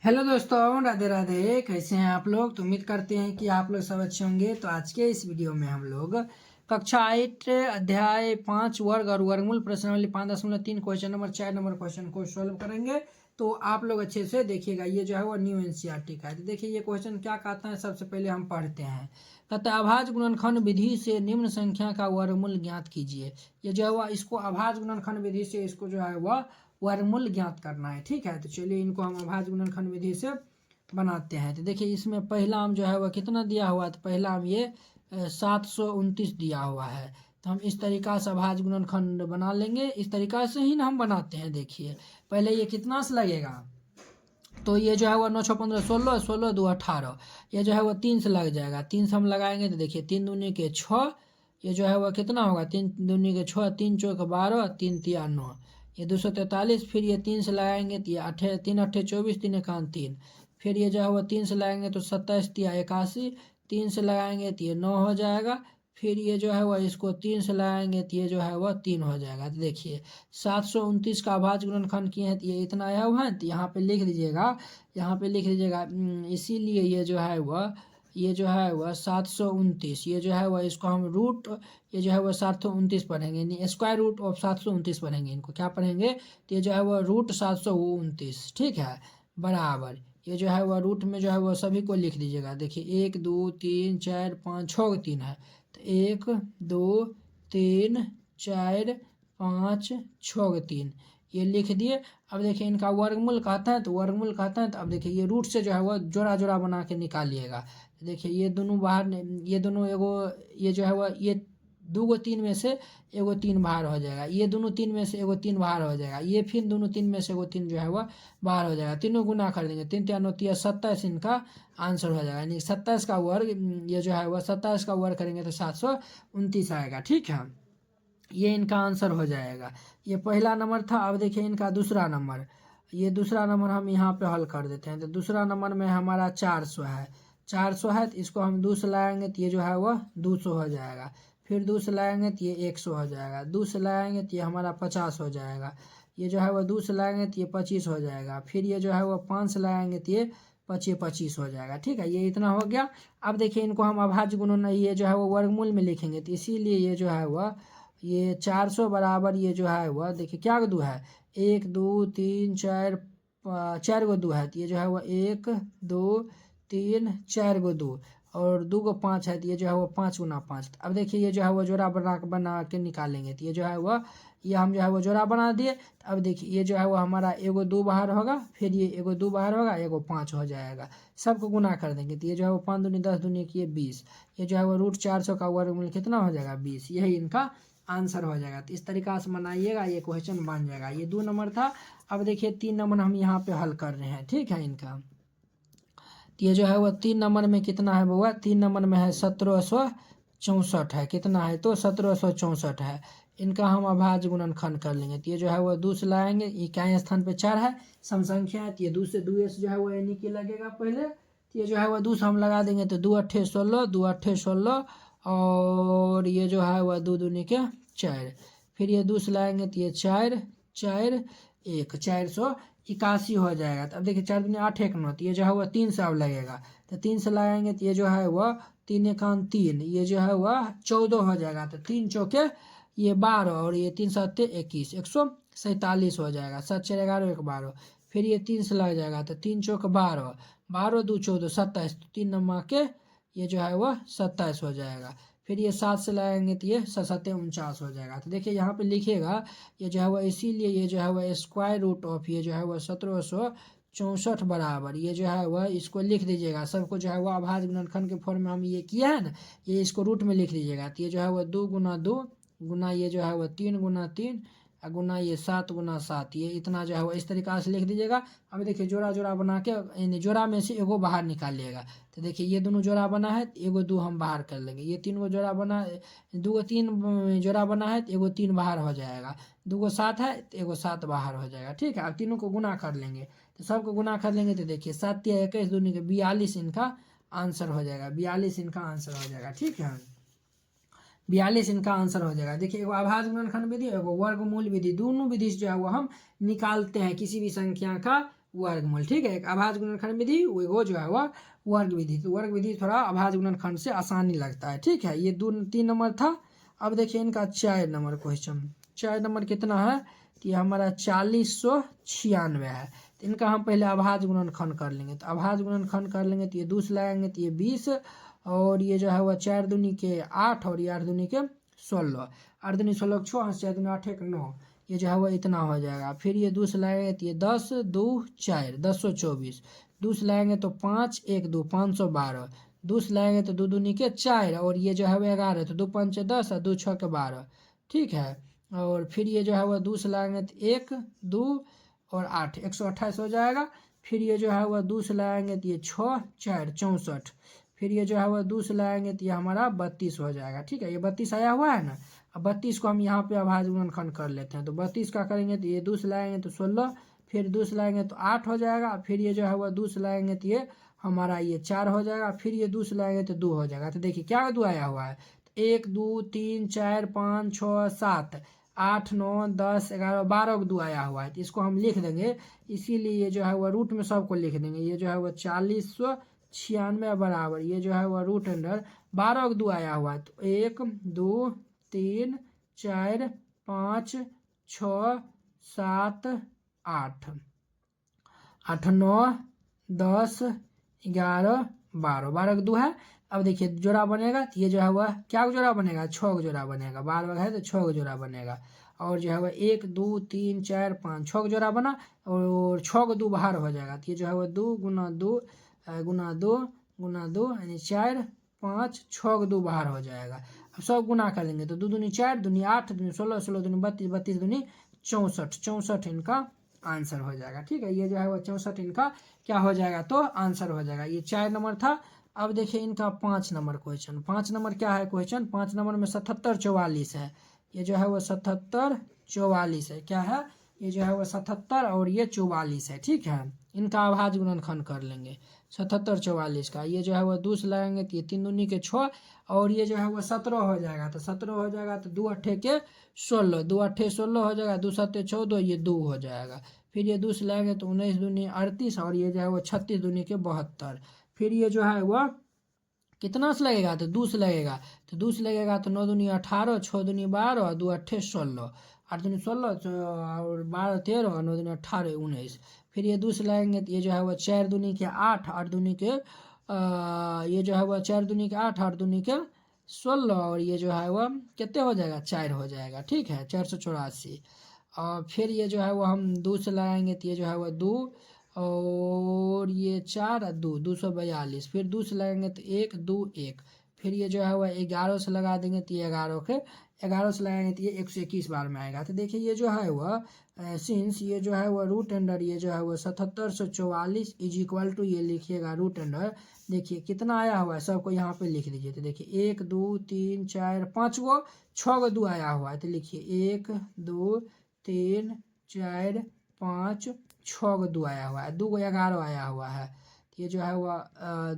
Hello दोस्तों, राधे राधे। कैसे हैं आप लोग? तो उम्मीद करते हैं कि आप लोग सब अच्छे होंगे। तो आज के इस वीडियो में हम लोग कक्षा 8 अध्याय 5 वर्ग और वर्गमूल प्रश्नावली 5.3 क्वेश्चन नंबर 4 नंबर क्वेश्चन को सॉल्व करेंगे। तो आप लोग अच्छे से देखिएगा। ये जो है वो न्यू एनसीईआरटी का है। तो देखिए ये क्वेश्चन क्या कहता है, सबसे पहले हम पढ़ते हैं। कहता है अभाज्य गुणनखंड विधि से निम्न संख्या का वर्गमूल ज्ञात कीजिए। ये जो है वह इसको अभाज्य गुणनखंड विधि से इसको जो है वह वर्गमूल ज्ञात करना है। ठीक है, तो चलिए इनको हम अभाज्य गुणनखंड विधि से बनाते हैं। तो देखिए इसमें पहला आम जो है वह कितना दिया हुआ है, तो पहला आम ये 729 दिया हुआ है। तो हम इस तरीका से अभाज्य गुणनखंड बना लेंगे। इस तरीका से ही ना हम बनाते हैं। देखिए पहले ये कितना से लगेगा, तो ये जो है वह 9 6 15 16 16 2 18, ये जो है वह 3 से लग जाएगा। 3 से हम लगाएंगे तो देखिए 3 दूनी के 6, ये जो है वह कितना होगा, 3 दूनी के 6, 3 चौक 12, 3 तिया 9, ये 243। फिर ये 3 से लगाएंगे तो ये 8 3 8 24, 3 1 3। फिर ये जो है वह 3 से लगाएंगे तो 27 तिया 81, 3 से लगाएंगे तो ये 9 हो जाएगा। फिर ये जो है वह इसको 3 से लगाएंगे तो ये जो है वह 3 हो जाएगा। तो देखिए 729 का अभाज्य गुणनखंड किए हैं तो ये इतना आया हुआ है। तो यहाँ पे लिख दीजिएगा, यहाँ पे लिख दीजिएगा। इसीलिए ये जो है वह 729, ये जो है वह इसको हम रूट, ये जो है वह 729 पढ़ेंगे, यानी स्क्वायर रूट ऑफ 729 पढ़ेंगे। इनको क्या पढ़ेंगे, तो ये जो है वह रूट 729। ठीक है, बराबर ये जो है वह रूट में जो है वह सभी को लिख दीजिएगा। देखिए 1 2 3 4 5 6 3 है, तो 1 2 3 4 5 6 3 ये लिख दिए। अब देखिए इनका वर्गमूल कहता है, तो वर्गमूल कहता है तो अब देखिए ये रूट से जो है वह जोड़ा जोड़ा बना के निकालिएगा। देखिए ये दोनों बाहर, ये दोनों एगो, ये जो है वह ये 2 गो 3 में से एगो 3 बाहर हो जाएगा, ये दोनों 3 में से एगो 3 बाहर हो जाएगा, ये फिर दोनों 3 में से एगो 3 जो है वह बाहर हो जाएगा। तीनों गुना कर देंगे, 3 3 9 27, इनका आंसर हो जाएगा। यानी 27 का वर्ग, ये जो है वह 27 का वर्ग करेंगे तो 729 आएगा। ठीक है, ये इनका आंसर हो जाएगा। ये पहला नंबर था। अब देखिए इनका दूसरा नंबर, ये दूसरा नंबर हम यहाँ पे हल कर देते हैं। तो दूसरा नंबर में हमारा 400 है, 400 है तो इसको हम 2 से लाएंगे तो ये जो है वह 200 हो जाएगा। फिर 2 से लाएंगे तो ये 100 हो जाएगा। 2 से लाएंगे तो ये हमारा 50 हो जाएगा। ये जो है वह 2 से लाएंगे तो ये 25 हो जाएगा। फिर ये जो है वह 5 से लाएंगे तो ये 25 हो जाएगा। ठीक है, ये इतना हो गया। अब देखिए इनको हम अभाज्य गुणन, ये जो है वो वर्गमूल में लिखेंगे, तो इसीलिए ये जो है वह ये 400 बराबर, ये जो है वह देखिए क्या दो है, 1 2 3 4 4 गो 2 है। तो ये जो है वह 1 2 3 4 गो 2 और 2 गो 5 है। तो ये जो है वो 5 गुना 5। अब देखिए ये जो है वो जोड़ा बना के निकालेंगे। तो ये जो है वह, ये हम जो है वो जोड़ा बना दिए। तो अब देखिए ये जो है वो हमारा एगो 2 बाहर होगा, फिर ये एगो 2 बाहर होगा, एगो 5 हो जाएगा। सबको गुना कर देंगे तो ये जो है वो 5 दूनी 10 दूनी की 20, ये जो है वो रूट 400 का वर्गमूल कितना हो जाएगा, 20। यही इनका आंसर हो जाएगा। तो इस तरीका से बनाइएगा, ये क्वेश्चन बन जाएगा। ये 2 नंबर था। अब देखिए 3 नंबर हम यहाँ पे हल कर रहे हैं। ठीक है, इनका तो ये जो है वो 3 नंबर में कितना है बउआ, 3 नंबर में है 1764 है। कितना है, तो 1764 है। इनका हम अभाज्य गुणनखंड कर लेंगे। तो ये जो है वो 2 से लाएंगे, इकाई स्थान पे 4 है, सम संख्या है। तो ये 2 से 2 जो है वो यानी कि लगेगा पहले। तो ये जो है वो 2 से हम लगा देंगे तो 2 8 16, 2 8 16, और ये जो है वह 2 दूनी के 4। फिर ये 2 से लाएंगे तो ये 4 4 1 481 हो जाएगा। तो अब देखिए 4 दूनी 8 1 9, तो ये जो है वह 3 से अब लगेगा। तो 3 से लगाएंगे तो ये जो है वह 3 1 3, ये जो है वह 14 हो जाएगा। तो 3 चौके ये 12, और ये 3 7 21, 147 हो जाएगा। 7 4 11 1 12। फिर ये 3 से लग जाएगा तो 3 चौक 12, 12 2 14 27, 3 नंबर के ये जो है वह 27 हो जाएगा। फिर ये 7 से लगाएंगे तो ये 7 7 49 हो जाएगा। तो देखिए यहाँ पे लिखिएगा, ये जो है वह इसीलिए ये जो है वह स्क्वायर रूट ऑफ, ये जो है वह 1764 बराबर, ये जो है वह इसको लिख दीजिएगा। सबको जो है वह अभाज्य गुणनखंड के फॉर्म में हम ये किया है ना, ये इसको रूट में लिख लीजिएगा। तो ये जो है वह 2 गुना 2 गुना ये जो है वह 3 गुना 3 गुना ये 7 गुना 7, ये इतना जो है वो इस तरीका से लिख दीजिएगा। अब देखिए जोड़ा जोड़ा बना के, यानी जोड़ा में से एगो बाहर निकालिएगा। तो देखिए ये दोनों जोड़ा बना है, एगो 2 हम बाहर कर लेंगे। ये 3 गो जोड़ा बना, 2 गो 3 जोड़ा बना है तो एगो 3 बाहर हो जाएगा। 2 गो 7 है तो एगो 7 बाहर हो जाएगा। ठीक है, अब तीनों को गुना कर लेंगे। तो सबको गुना कर लेंगे तो देखिए 7 या 21 दूनी के 42 इनका आंसर हो जाएगा। 42 इनका आंसर हो जाएगा। ठीक है, 42 इनका आंसर हो जाएगा। देखिए एगो अभाज्य गुणनखंड विधि, एगो वर्गमूल विधि, दोनों विधि से जो है वो हम निकालते हैं किसी भी संख्या का वर्गमूल। ठीक है, एक अभाज्य गुणनखंड विधि, वो जो है वह वर्ग विधि। तो वर्ग विधि थोड़ा अभाज्य गुणनखंड से आसानी लगता है। ठीक है, ये 3 नंबर था। अब देखिए इनका 4 नंबर क्वेश्चन। 4 नंबर कितना है, तो ये हमारा 4096 है। तो इनका हम पहले अभाज्य गुणनखंड कर लेंगे। तो अभाज्य गुणनखंड कर लेंगे तो ये 2 से लगाएंगे तो ये 20, और ये जो है वह 4 दूनी के 8 और ये 8 दूनी के 16, 8 दूनी 16 के 6, 4 दूनी 8 1 9, ये जो है वह इतना हो जाएगा। फिर ये 2 से लगाएंगे तो ये 10 2 4 1024, 2 से लगाएंगे तो 5 1 2 512, 2 से लगाएंगे तो 2 दूनी के 4, और ये जो है वह 11, तो 2 5 10 और 2 6 के 12। ठीक है, और फिर ये जो है वह 2 से लगाएंगे तो 1 2 और 8 128 हो जाएगा। फिर ये जो है वह 2 से लगाएंगे तो ये 6 4 64, फिर ये जो है वह 2 से लगाएंगे तो ये हमारा 32 हो जाएगा। ठीक है, ये 32 आया हुआ है ना। अब 32 को हम यहाँ पे अभाज्य गुणनखंड कर लेते हैं। तो 32 का करेंगे तो ये 2 से लगाएंगे तो 16, फिर 2 से लगाएंगे तो 8 हो जाएगा। फिर ये जो है वह 2 से लगाएंगे तो ये हमारा ये 4 हो जाएगा। फिर ये 2 से लगाएंगे तो 2 हो जाएगा। तो देखिए क्या 2 आया हुआ है, 1 2 3 4 5 6 7 8 9 10 11 12 को 2 आया हुआ है। तो इसको हम लिख देंगे, इसीलिए ये जो है वह रूट में सबको लिख देंगे। ये जो है वह 4096 बराबर, ये जो है वह रूट अंडर 12 को 2 आया हुआ है। तो 1 2 3 4 5 6 7 8 8 9 10 11 12, 12 का 2 है। अब देखिए जोड़ा बनेगा तो ये जो है वह क्या जोड़ा बनेगा, 6 का जोड़ा बनेगा। 12 है तो 6 का जोड़ा बनेगा। और जो है वह 1 2 3 4 5 6 का जोड़ा बना, और 6 का 2 बाहर हो जाएगा। तो ये जो है वह 2 गुना 2 गुना 2 गुना 2 यानी 4 5 6 का 2 बाहर हो जाएगा। अब सब गुना कर लेंगे तो 2 दूनी 4 दूनी 8 दूनी 16 16 दूनी 32 32 दूनी 64, 64 इनका आंसर हो जाएगा। ठीक है, ये जो है वो 64 इनका क्या हो जाएगा, तो आंसर हो जाएगा। ये 4 नंबर था। अब देखिए इनका 5 नंबर क्वेश्चन। 5 नंबर क्या है क्वेश्चन, 5 नंबर में 77 44 है। ये जो है वो 77 44 है। क्या है, ये जो है वो 77 और ये 44 है। ठीक है, इनका अभाज्य गुणनखंड कर लेंगे 77 44 का। ये जो है वो 2 से लगाएंगे तो ये 3 दूनी के 6, और ये जो है वो 17 हो जाएगा। तो 17 हो जाएगा तो 2 अट्ठे के 16, 2 अट्ठे 16 हो जाएगा, 2 सत्ते 14, ये 2 हो जाएगा। फिर ये 2 से लगाएंगे तो 19 दूनी 38, और ये जो है वो 36 दूनी के 72। फिर ये जो है वह कितना से लगेगा, तो 2 से लगेगा। तो 2 से लगेगा तो 9 दूनी 18, 6 दूनी 12, 2 अट्ठे 16, 8 दूनी 16 और 12 13 और 9 दूनी 18 19। फिर ये 2 से लगाएंगे तो ये जो है वह 4 दूनी के 8, 8 दूनी के ये जो है वह 4 दूनी के 8, 8 दूनी के 16, और ये जो है वह कितने हो जाएगा, 4 हो जाएगा। ठीक है, 484। और फिर ये जो है वो हम 2 से लगाएंगे तो ये जो है वह 2, और ये 4 और 2 242। फिर 2 से लगाएंगे तो 1 2 1। फिर ये जो है वह 11 से लगा देंगे तो ये 11 से लगाएंगे तो ये 121 बार में आएगा। तो देखिए ये जो है वह सिंस ये जो है वह रूट अंडर ये जो है वह 77 से 44 इज इक्वल टू, ये लिखिएगा रूट अंडर। देखिए कितना आया हुआ है सबको यहाँ पे लिख दीजिए। तो देखिए 1 2 3 4 5 गो 6 गो 2 आया हुआ है। तो लिखिए 1 2 3 4 5 6 गो 2 आया हुआ है, 2 गो 11 आया हुआ है। तो ये जो है वह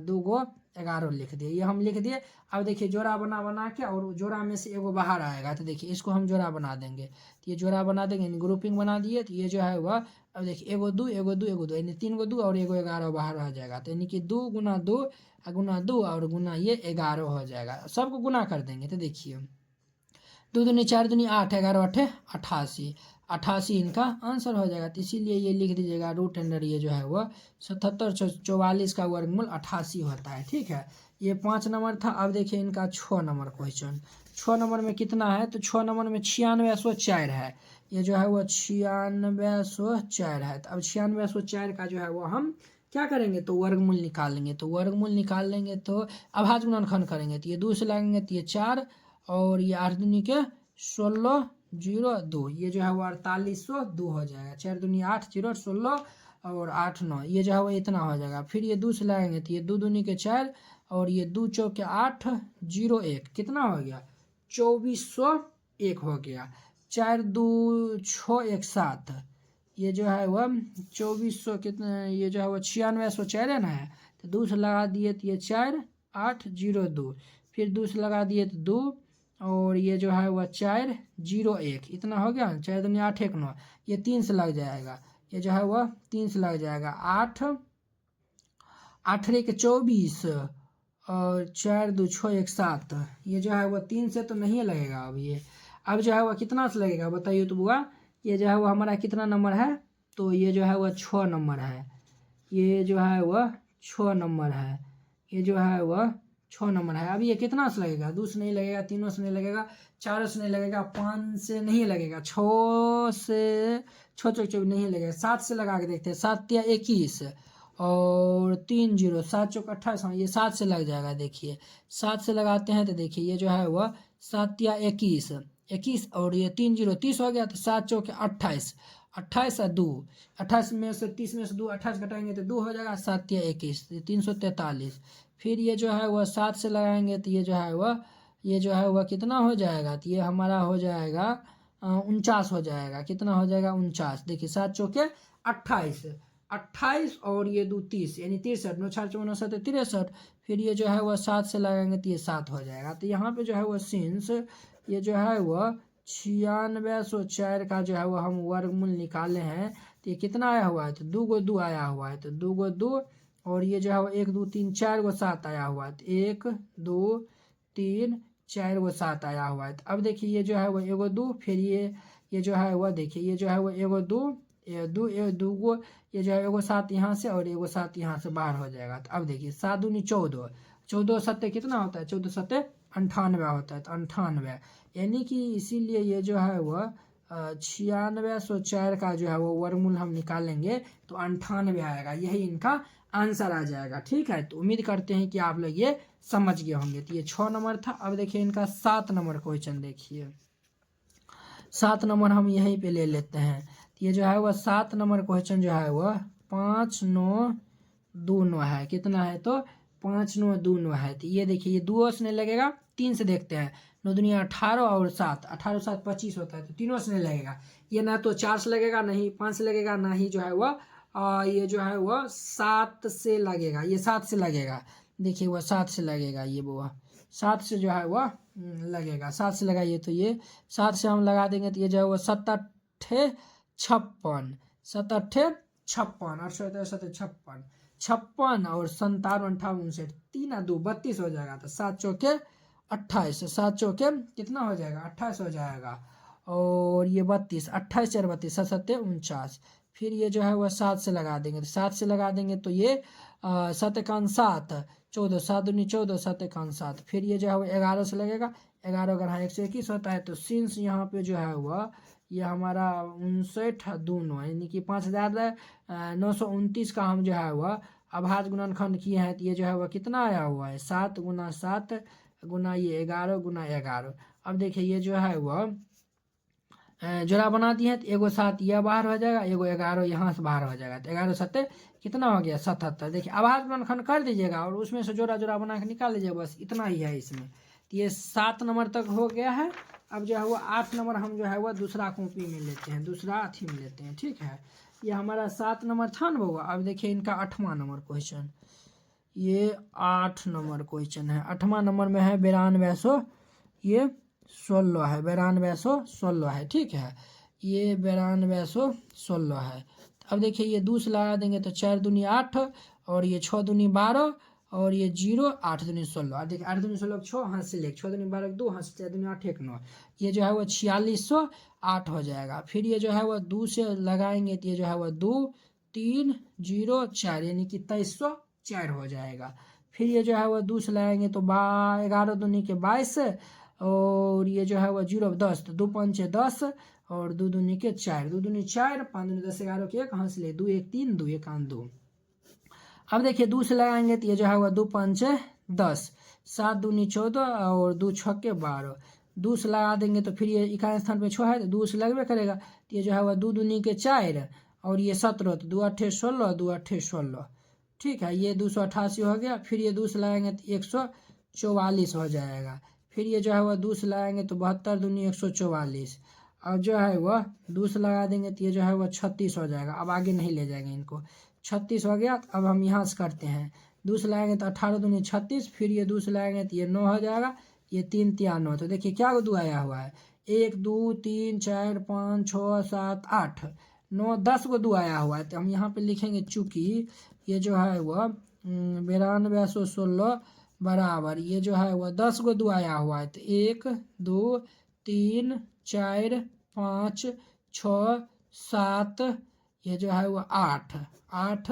2 गो 11 लिख दिए, ये हम लिख दिए। अब देखिए जोड़ा बना के, और जोड़ा में से एगो बाहर आएगा। तो देखिए इसको हम जोड़ा बना देंगे। तो ये जोड़ा बना देंगे, ग्रुपिंग बना दिए। तो ये जो है वह अब देखिए एगो 2 एगो 2 एगो 2 यानी 3 गो 2 और एगो 11 बाहर आ जाएगा। तो यानी कि 2 गुना 2 गुना 2 और गुना ये 11 हो जाएगा। सबको गुना कर देंगे। तो देखिए 2 दूनी 4 दूनी 8, 11 8 88, 88 इनका आंसर हो जाएगा। तो इसीलिए ये लिख दीजिएगा रूट अंडर ये जो है वह 77 44 का वर्गमूल 88 होता है। ठीक है, ये 5 नंबर था। अब देखिए इनका 6 नंबर क्वेश्चन। 6 नंबर में कितना है, तो 6 नंबर में 9604 है। ये जो है वह 9604 है। तो अब 9604 का जो है वो हम क्या करेंगे, तो वर्गमूल निकालेंगे। तो वर्गमूल निकाल लेंगे तो अभाज्य गुणनखंड करेंगे। तो ये 2 से लगेंगे तो ये 4, और ये 8 दूनी के 16 0 2, ये जो है वो 4802 हो जाएगा। 4 दूनी 8 0 16 और 8 9, ये जो है वो इतना हो जाएगा। फिर ये 2 से लगाएंगे तो ये 2 दूनी के 4, और ये 2 चौके 8 0 1, कितना हो गया, 2401 हो गया। 4 2 6 1 7, ये जो है वह 2400 कितना, ये जो है वह 9604 है ना। तो 2 से लगा दिए तो ये 4 8 0 2, फिर 2 से लगा दिए तो 2, और ये जो है वह 4 0 1, इतना हो गया। 4 दूनी 8 1 9, ये 3 से लग जाएगा। ये जो है वह 3 से लग जाएगा। 8 8 के 24 और 4 2 6 1 7। ये जो है वह 3 से तो नहीं लगेगा अब ये। अब जो है वह कितना से लगेगा बताइए तो बुआ। ये जो है वह हमारा कितना नंबर है, तो ये जो है वह 6 नंबर है। ये जो है वह 6 नंबर है। ये जो है वह 6 नंबर है। अब ये कितना से लगेगा, 2 से नहीं लगेगा, 3 से नहीं लगेगा, 4 से नहीं लगेगा, 5 से नहीं लगेगा, 6 से 6 चौक 24 नहीं लगेगा, 7 से लगा के देखते हैं। 7 या 21 और 3 0 7 चौक 28। हाँ ये 7 से लग जाएगा। देखिए 7 से लगाते हैं तो देखिए ये जो है वह 7 या 21 21 और ये 3 0 30 हो गया, तो 7 चौक 28 28 और 2 28 में से 30 में से 2 28 घटाएंगे तो 2 हो जाएगा। 7 या 21 343। फिर ये जो है वह 7 से लगाएंगे तो ये जो है वह कितना हो जाएगा, तो ये हमारा हो जाएगा 49 हो जाएगा। कितना हो जाएगा 49। देखिए 7 चौके 28 28 और ये 2 30 यानी 63 9 4 54 63। फिर ये जो है वह 7 से लगाएंगे तो ये 7 हो जाएगा। तो यहाँ पे जो है वह सिंस ये जो है वह 9604 का जो है वह हम वर्गमूल निकाले हैं, तो ये कितना आया हुआ है, तो 2 को 2 आया हुआ है, तो 2 को 2 और ये जो है वह 1 2 3 4 को 7 आया हुआ है, तो 1 2 3 4 को 7 आया हुआ है। तो अब देखिए ये जो है वह 1 2 फिर ये जो है वह देखिए ये जो है वह 1 2 2 को ये जो है 1 7 यहाँ से और 1 7 यहाँ से बाहर हो जाएगा। तो अब देखिए 7 दूनी 14 14 सत्ते कितना होता है, 14 सत्ते 98 होता है, तो 98 यानी कि इसीलिए ये जो है वह 9604 का जो है वो वर्गमूल हम निकालेंगे तो 98 आएगा। यही इनका आंसर आ जाएगा। ठीक है, तो उम्मीद करते हैं कि आप लोग ये समझ गए होंगे। तो ये 6 नंबर था। अब देखिए इनका 7 नंबर क्वेश्चन देखिए। 7 नंबर हम यहीं पे ले लेते हैं। तो ये जो है वह 7 नंबर क्वेश्चन जो है वह 5 9 2 9 है। कितना है, तो 5 9 2 9 है। तो ये देखिए ये 2 से नहीं लगेगा, 3 से देखते हैं। 9 दुनिया 18 और 7 18 7 25 होता है, तो तीनों से नहीं लगेगा। ये ना तो 4 से लगेगा, ना ही 5 से लगेगा, ना ही जो है वह ये जो है वह 7 से लगेगा। ये 7 से लगेगा। देखिए वह 7 से लगेगा। ये वो 7 से जो है वह लगेगा। 7 से लगाइए तो ये 7 से हम लगा देंगे तो ये जो है वह 7 8 56 7 8 56 8 7 56 56 और 57 58 59 3 और 2 32 हो जाएगा। तो 7 चौके 28 7 चौके कितना हो जाएगा 28 हो जाएगा और ये 32 28 4 32 7 7 49। फिर ये जो है वह 7 से लगा देंगे, तो 7 से लगा देंगे तो ये 7 1 7 14 7 दूनी 14 7 1 7। फिर ये जो है वो 11 से लगेगा। 11 अगर हाँ 121 होता है, तो सिंस यहाँ पे जो है वह ये हमारा 59 2 9 यानी कि 5929 का हम जो है वह अभाज्य गुणनखंड किए हैं। तो ये जो है वह कितना आया हुआ है 7 गुना 7 गुना ये 11 गुना 11। अब देखिए ये जो है वह जोड़ा बना दिए हैं, तो 1 7 यह बाहर हो जाएगा, 1 11 यहाँ से बाहर हो जाएगा। तो 11 7 कितना हो गया 77। देखिए अभाज्य गुणनखंड कर दीजिएगा और उसमें से जोड़ा जोड़ा बना के निकाल लीजिएगा, बस इतना ही है इसमें। तो ये 7 नंबर तक हो गया है। अब जो है वो 8 नंबर हम जो है वह दूसरा कॉपी में लेते हैं, दूसरा अथी में लेते हैं। ठीक है, ये हमारा 7 नंबर था ना बउआ। अब देखिए इनका 8वां नंबर क्वेश्चन। ये 8 नंबर क्वेश्चन है। 8वां नंबर में है 9200 ये 16 है। 9216 है। ठीक है, ये 9216 है। अब देखिए ये 2 से लगा देंगे तो 4 दूनी 8 और ये 6 दूनी 12 और ये 0 8 दूनी 16। देखिए 8 दूनी 16 6 हाथ से ले 6 दूनी 12 2 हाथ से 4 दूनी 8 1 9। ये जो है वो 4608 हो जाएगा। फिर ये जो है वो 2 से लगाएंगे तो ये जो है वो 2 3 0 4 यानी कि 2304 हो जाएगा। फिर ये जो है वो 2 से लगाएंगे तो 11 दूनी के 22 और ये जो है वह 0 10 तो 2 5 10 और 2 दूनी के 4 2 दूनी 4 5 दूनी 10 11 के 1 हाथ से ले 2 1 3 2 1 2। अब देखिए 2 से लगाएंगे तो ये जो है वह 2 5 10 7 दूनी 14 और 2 6 के 12। 2 से लगा देंगे तो फिर ये इकाई स्थान पे 6 है तो 2 से लगभग करेगा। तो ये जो है वह 2 दूनी के 4 और ये 17 तो 2 8 16 2 8 16। ठीक है, ये 288 हो गया। फिर ये 2 से लगाएंगे तो 144 हो जाएगा। फिर ये जो है वह 2 से लगाएंगे तो 72 दूनी 144 और जो है वह 2 से लगा देंगे तो ये जो है वह 36 हो जाएगा। अब आगे नहीं ले जाएंगे इनको। 36 हो गया। अब हम यहाँ से करते हैं 2 से लगाएंगे तो 18 दूनी 36। फिर ये 2 से लगाएंगे तो ये 9 हो जाएगा। ये 3 3 9। तो देखिए क्या 2 आया हुआ है 1 2 3 4 5 6 7 8 9 10 को 2 आया हुआ है, तो हम यहाँ पे लिखेंगे चूँकि ये जो है वह 9216 बराबर ये जो है वह 10 को 2 आया हुआ है, तो 1 2 3 4 5 6 7 ये जो है वह 8 8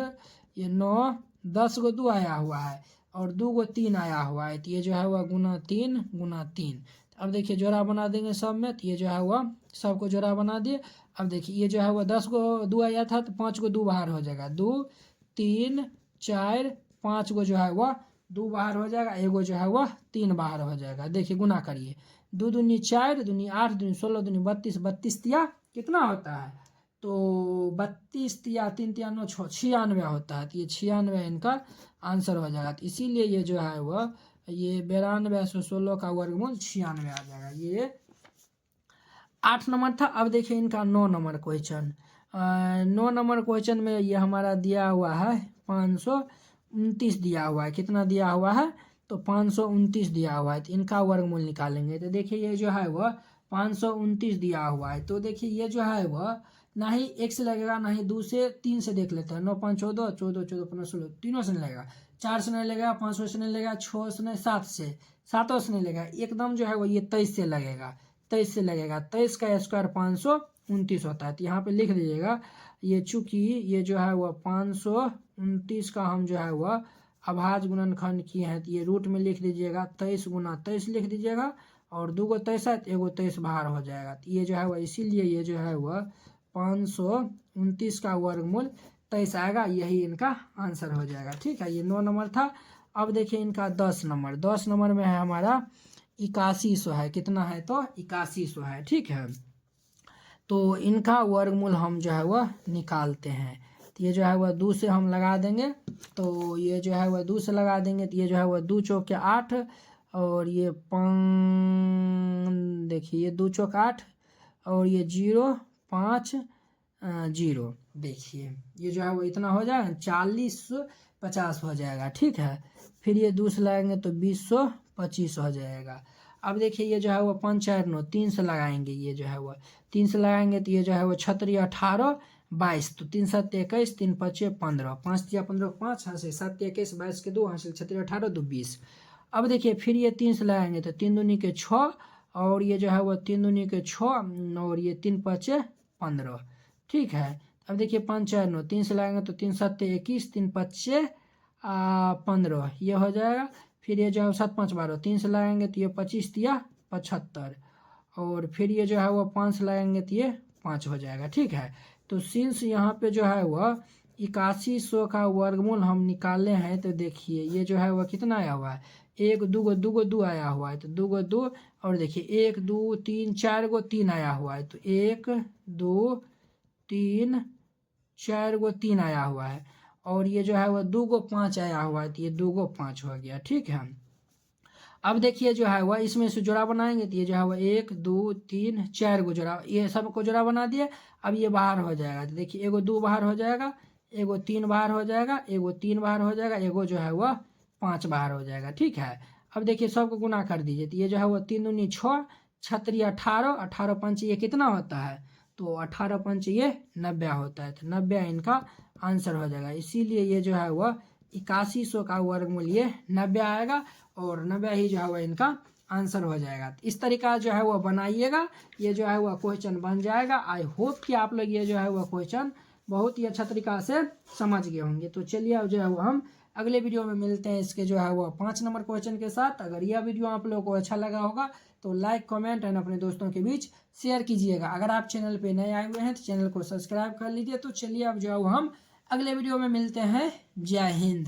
ये 9 10 को 2 आया हुआ है और 2 को 3 आया हुआ है, तो ये जो है वह गुना 3। अब देखिए जोड़ा बना देंगे सब में, तो ये जो है वह सबको जोड़ा बना दिए। अब देखिए ये जो है वह 10 को 2 आया था, तो 5 को 2 बाहर हो जाएगा, 2 3 4 5 को जो है वह 2 बाहर हो जाएगा, एगो जो है वह 3 बाहर हो जाएगा। देखिए गुना करिए, 2 दूनी 4 दूनी 8 दूनी 16 दूनी 32 32 तिया कितना होता है, तो 32 तिया 3 तिया 9 96 होता है, तो ये 96 इनका आंसर हो जाएगा। तो इसीलिए ये जो है वह ये 9216 का वर्गमूल 96 आ जाएगा। ये 8 नंबर था। अब देखिए इनका 9 नंबर क्वेश्चन। 9 नंबर क्वेश्चन में ये हमारा दिया हुआ है 529 दिया हुआ है। कितना दिया हुआ है, तो 529 दिया हुआ है, तो इनका वर्गमूल निकालेंगे। तो देखिए ये जो है वह 529 दिया हुआ है, तो देखिए ये जो है वह ना ही 1 से लगेगा ना ही 2 से, 3 से देख लेते हैं। 9 5 14 14 14 15 16 तीनों से नहीं लगेगा, 4 से नहीं लगेगा, 5 से नहीं लगेगा, 6 से नहीं, 7 से, 7 से नहीं लगेगा, एकदम जो है वो ये 23 से लगेगा, 23 से लगेगा। 23 का स्क्वायर 529 होता है, तो यहाँ पे लिख दीजिएगा। ये चूँकि ये जो है वह 529 का हम जो है वह अभाज्य गुणनखंड किए हैं, तो ये रूट में लिख दीजिएगा 23 गुना 23 लिख दीजिएगा, और 2 को 23 है तो एगो 23 बाहर हो जाएगा। तो ये जो है वह इसीलिए ये जो है वह 529 का वर्गमूल 23 आएगा, यही इनका आंसर हो जाएगा। ठीक है, ये 9 नंबर था। अब देखिए इनका 10 नंबर। 10 नंबर में है हमारा 8100 है। कितना है, तो 8100 है। ठीक है, तो इनका वर्गमूल हम जो है वह निकालते हैं। तो ये जो है वह 2 से हम लगा देंगे, तो ये जो है वह 2 से लगा देंगे, तो ये जो है वह 2 चौके 8 और ये देखिए ये 2 चौक 8 और ये 0 5 0। देखिए ये जो है वो इतना हो जाएगा 4050 हो जाएगा। ठीक है, फिर ये 2 से लगाएंगे तो 2025 हो जाएगा। अब देखिए ये जो है वो 5 4 9 3 से लगाएंगे, ये जो है वो 3 से लगाएंगे, तो ये जो है वो 36 18 22, तो 3 7 21 3 5 15 5 3 15 5 हासिल 7 21 22 के 2 हासिल 36 18 2 20। अब देखिए फिर ये 3 से लगाएंगे तो 3 दूनी के 6 और ये जो है वो 3 दूनी के 6 और ये 3 5 15। ठीक है, अब देखिए 5 4 9 3 से लगाएंगे तो 3 7 21 3 5 15 ये हो जाएगा। फिर ये जो है 7 5 12 3 से लगाएंगे तो ये 25 तिया 75 और फिर ये जो है वो 5 से लगाएंगे तो ये 5 हो जाएगा। ठीक है, तो सिंस यहाँ पे जो है वह 8100 का वर्गमूल हम निकाले हैं, तो देखिए ये जो है वह कितना आया हुआ है, 1 2 को 2 आया हुआ है, तो 2 को 2 और देखिए 1 2 3 4 को 3 आया हुआ है, तो 1 2 3 4 को 3 आया हुआ है और ये जो है वह 2 को 5 आया हुआ है, तो ये 2 को 5 हो गया। ठीक है, अब देखिए जो है वह इसमें से जोड़ा बनाएंगे, तो ये जो है वह 1 2 3 4 को जोड़ा, ये सब को जोड़ा बना दिए। अब ये बाहर हो जाएगा, तो देखिए एगो 2 बाहर हो जाएगा, एगो 3 बाहर हो जाएगा, एगो 3 बाहर हो जाएगा, एगो जो है वह 5 बाहर हो जाएगा। ठीक है, अब देखिए सबको गुना कर दीजिए, तो ये जो है वह 3 दूनी 6 36 18 18 5 ये कितना होता है, तो 18 5 ये 90 होता है, तो 90 इनका आंसर हो जाएगा। इसीलिए ये जो है वह 8100 का वर्गमूल ये 90 आएगा और 90 ही जो है वह इनका आंसर हो जाएगा। इस तरीका जो है वह बनाइएगा, ये जो है वह क्वेश्चन बन जाएगा। आई होप कि आप लोग ये जो है वह क्वेश्चन बहुत ही अच्छा तरीका से समझ गए होंगे। तो चलिए अब जो है वो हम अगले वीडियो में मिलते हैं इसके जो है वो 5 नंबर क्वेश्चन के साथ। अगर यह वीडियो आप लोगों को अच्छा लगा होगा तो लाइक कमेंट एंड अपने दोस्तों के बीच शेयर कीजिएगा। अगर आप चैनल पे नए आए हुए हैं तो चैनल को सब्सक्राइब कर लीजिए। तो चलिए अब जो है वो हम अगले वीडियो में मिलते हैं। जय हिंद।